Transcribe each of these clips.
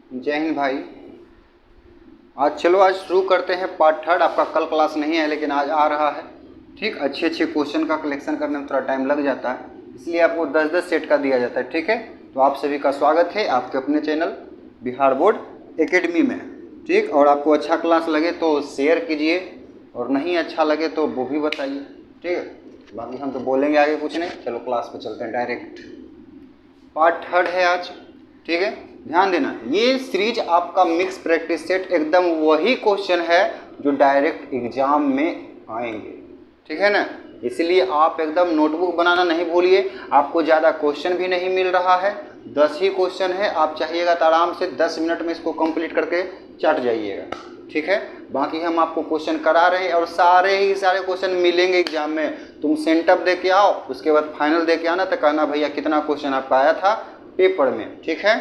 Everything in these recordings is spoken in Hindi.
जय हिंद भाई। आज शुरू करते हैं पार्ट थर्ड। आपका कल क्लास नहीं है लेकिन आज आ रहा है। ठीक, अच्छे अच्छे क्वेश्चन का कलेक्शन करने में थोड़ा टाइम लग जाता है, इसलिए आपको 10-10 सेट का दिया जाता है। ठीक है, तो आप सभी का स्वागत है आपके अपने चैनल बिहार बोर्ड एकेडमी में। ठीक, और आपको अच्छा क्लास लगे तो शेयर कीजिए और नहीं अच्छा लगे तो वो भी बताइए। ठीक है, बाकी हम तो बोलेंगे आगे कुछ नहीं। चलो क्लास पे चलते हैं डायरेक्ट। पार्ट थर्ड है आज। ठीक है, ध्यान देना, ये सीरीज आपका मिक्स प्रैक्टिस सेट एकदम वही क्वेश्चन है जो डायरेक्ट एग्जाम में आएंगे। ठीक है ना, इसलिए आप एकदम नोटबुक बनाना नहीं भूलिए। आपको ज़्यादा क्वेश्चन भी नहीं मिल रहा है, 10 ही क्वेश्चन है। आप चाहिएगा तो आराम से 10 मिनट में इसको कंप्लीट करके चट जाइएगा। ठीक है, बाकी हम आपको क्वेश्चन करा रहे हैं और सारे क्वेश्चन मिलेंगे एग्जाम में। तुम सेंटअप दे के आओ, उसके बाद फाइनल दे के आना तो कहना भैया कितना क्वेश्चन आपका आया था पेपर में। ठीक है,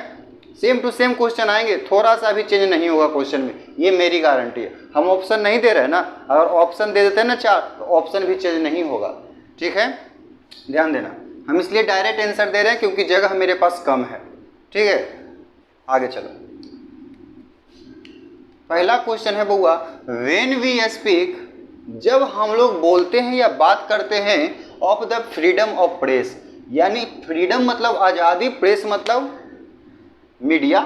सेम टू सेम क्वेश्चन आएंगे, थोड़ा सा भी चेंज नहीं होगा क्वेश्चन में, ये मेरी गारंटी है। हम ऑप्शन नहीं दे रहे हैं ना, अगर ऑप्शन दे देते हैं ना 4 तो ऑप्शन भी चेंज नहीं होगा। ठीक है, ध्यान देना, हम इसलिए डायरेक्ट आंसर दे रहे हैं क्योंकि जगह मेरे पास कम है। ठीक है, आगे चलो। पहला क्वेश्चन है बउआ, व्हेन वी स्पीक, जब हम लोग बोलते हैं या बात करते हैं of the freedom of press, यानी फ्रीडम मतलब आज़ादी, प्रेस मतलब मीडिया,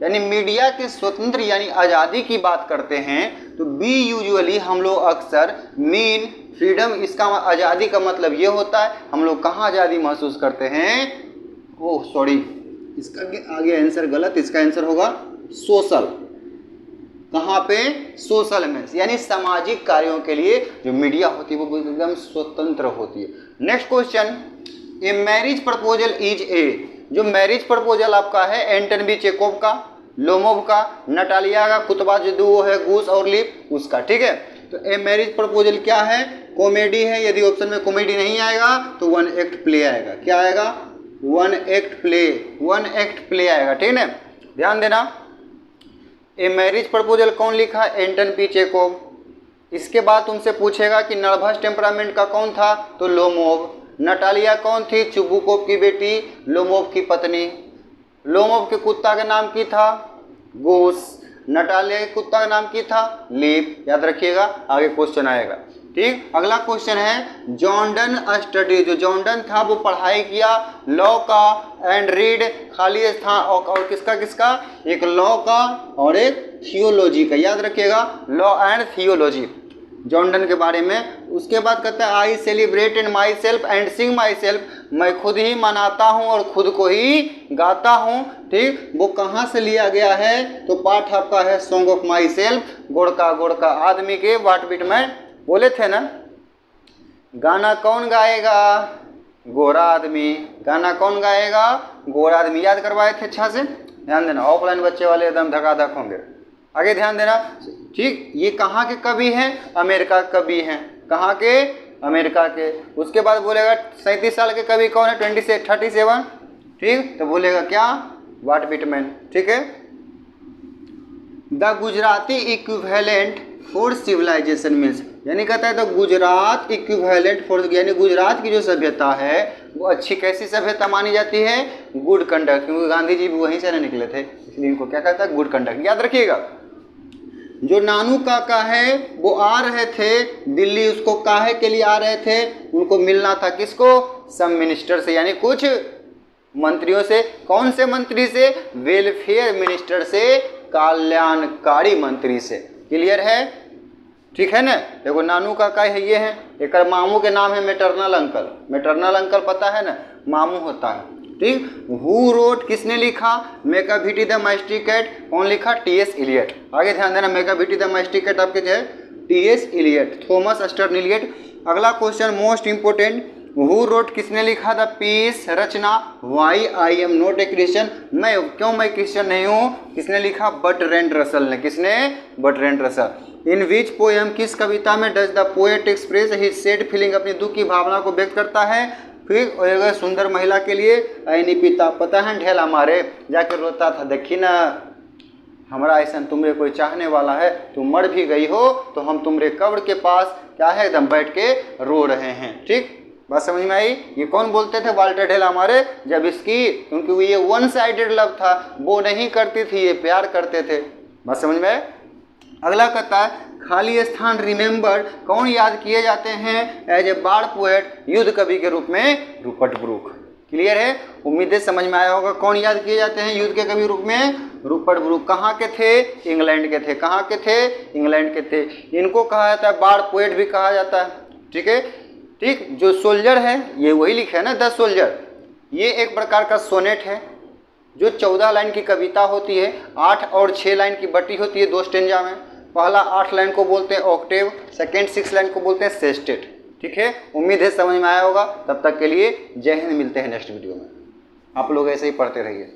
यानी मीडिया के स्वतंत्र यानी आज़ादी की बात करते हैं तो बी यूजुअली हम लोग अक्सर मीन फ्रीडम, इसका आज़ादी का मतलब ये होता है हम लोग कहाँ आज़ादी महसूस करते हैं। ओह सॉरी, इसका आगे आंसर गलत, इसका आंसर होगा सोशल। कहाँ पे? सोशल में, यानी सामाजिक कार्यों के लिए जो मीडिया होती है वो एकदम स्वतंत्र होती है। Next question, a marriage proposal is a, जो मैरिज प्रपोजल आपका है एंटन चेकोव का, लोमोव का, नटालिया का, कुतबा जो वो है गूस और लिप उसका। ठीक है, तो ए मैरिज प्रपोजल क्या है? कॉमेडी है। यदि ऑप्शन में कॉमेडी नहीं आएगा तो वन एक्ट प्ले आएगा। क्या आएगा? वन एक्ट प्ले आएगा। ठीक है, ध्यान देना, ए मैरिज प्रपोजल कौन लिखा? एंटन पी चेकोव। इसके बाद तुमसे पूछेगा कि नर्वस टेम्परामेंट का कौन था? तो लोमोव। नटालिया कौन थी? चुबुकोव की बेटी, लोमोव की पत्नी। लोमोव के कुत्ता का नाम की था? गूस। नटालिया के कुत्ता का नाम की था? लीप। याद रखिएगा, आगे क्वेश्चन आएगा। ठीक, अगला क्वेश्चन है, जॉर्डन स्टडी, जो जॉर्डन था वो पढ़ाई किया लॉ का एंड रीड, खाली स्थान और किसका? एक लॉ का और एक थियोलॉजी का। याद रखिएगा, लॉ एंड थियोलॉजी जॉर्डन के बारे में। उसके बाद कहता है, I celebrate in my self and Singh my self, मैं खुद ही मनाता हूँ और खुद को ही गाता हूँ। ठीक, वो कहाँ से लिया गया है? तो पाठ आपका है सॉन्ग ऑफ माई सेल्फ, गोड़का आदमी के वाट बीट में बोले थे ना। गाना कौन गाएगा? गोरा आदमी। गाना कौन गाएगा? गोरा आदमी। याद करवाए थे अच्छा से, ध्यान देना, ऑफलाइन बच्चे वाले एकदम धकाधक होंगे। आगे ध्यान देना। ठीक, ये कहाँ के कवि हैं? अमेरिका के कवि हैं। कहाँ के? अमेरिका के। उसके बाद बोलेगा 37 साल के कवि कौन है? 37। ठीक, तो बोलेगा क्या? Walt Whitman. ठीक है, the Gujarati equivalent for civilisation means, यानी कहता है तो गुजरात इक्विवेलेंट फॉर, यानी गुजरात की जो सभ्यता है वो अच्छी कैसी सभ्यता मानी जाती है? गुड कंडक्ट, क्योंकि गांधी जी भी वहीं से निकले थे, इसलिए इनको क्या कहता है? Good conduct. याद रखिएगा, जो नानू काका है वो आ रहे थे दिल्ली, उसको काहे के लिए आ रहे थे? उनको मिलना था किसको? सब मिनिस्टर से, यानी कुछ मंत्रियों से। कौन से मंत्री से? वेलफेयर मिनिस्टर से, कल्याणकारी मंत्री से। क्लियर है? ठीक है ना, देखो नानू काका है ये है, एक मामू के नाम है मेटरनल अंकल। मेटरनल अंकल पता है ना, मामू होता है। ठीक, हु रोट, किसने लिखा? मेकाभिटी द मैस्टिकेट, कौन लिखा? टी.एस. इलियट। आगे ध्यान देना, मेकाभिटी द मैस्टिकेट आपके जो है T S. Eliot, Thomas Stearns Eliot. अगला question most important, who wrote, किसने लिखा? द पीस, रचना why I am not a Christian, मैं क्रिश्चियन नहीं हूँ, किसने लिखा? बर्ट्रैंड रसल ने। किसने? Bertrand Russell. In which poem, किस कविता में does the poet express his sad feeling, अपनी दुख की भावना को व्यक्त करता है? फिर एक सुंदर महिला के लिए, ऐनी पिता पता है ढेला मारे जाकर रोता था, देखी ना हमारा ऐसा तुमरे कोई चाहने वाला है, तुम मर भी गई हो तो हम तुमरे कब्र के पास क्या है एकदम बैठ के रो रहे हैं। ठीक, बात समझ में आई? ये कौन बोलते थे? वाल्टर ढेल हमारे, जब इसकी, क्योंकि ये वन साइडेड लव था, वो नहीं करती थी, ये प्यार करते थे। बात समझ में आए? अगला कहता है खाली स्थान रिमेंबर कौन याद किए जाते हैं एज ए बार पोएट, युद्ध कवि के रूप में? Rupert Brooke. क्लियर है? उम्मीद है समझ में आया होगा। कौन याद किए जाते हैं युद्ध के कवि रूप में? Rupert Brooke. कहाँ के थे? इंग्लैंड के थे। कहाँ के थे? इंग्लैंड के थे। इनको कहा जाता है बार पोएट भी कहा जाता है। ठीक है, ठीक। जो सोल्जर है ये वही लिखे है ना, द सोल्जर, ये एक प्रकार का सोनेट है जो 14 लाइन की कविता होती है, 8 और 6 लाइन की बटी होती है 2 स्टेंजा में। पहला 8 लाइन को बोलते हैं ऑक्टेव, सेकेंड 6 लाइन को बोलते हैं सेस्टेट। ठीक है, उम्मीद है समझ में आया होगा। तब तक के लिए जय हिंद, मिलते हैं नेक्स्ट वीडियो में। आप लोग ऐसे ही पढ़ते रहिए।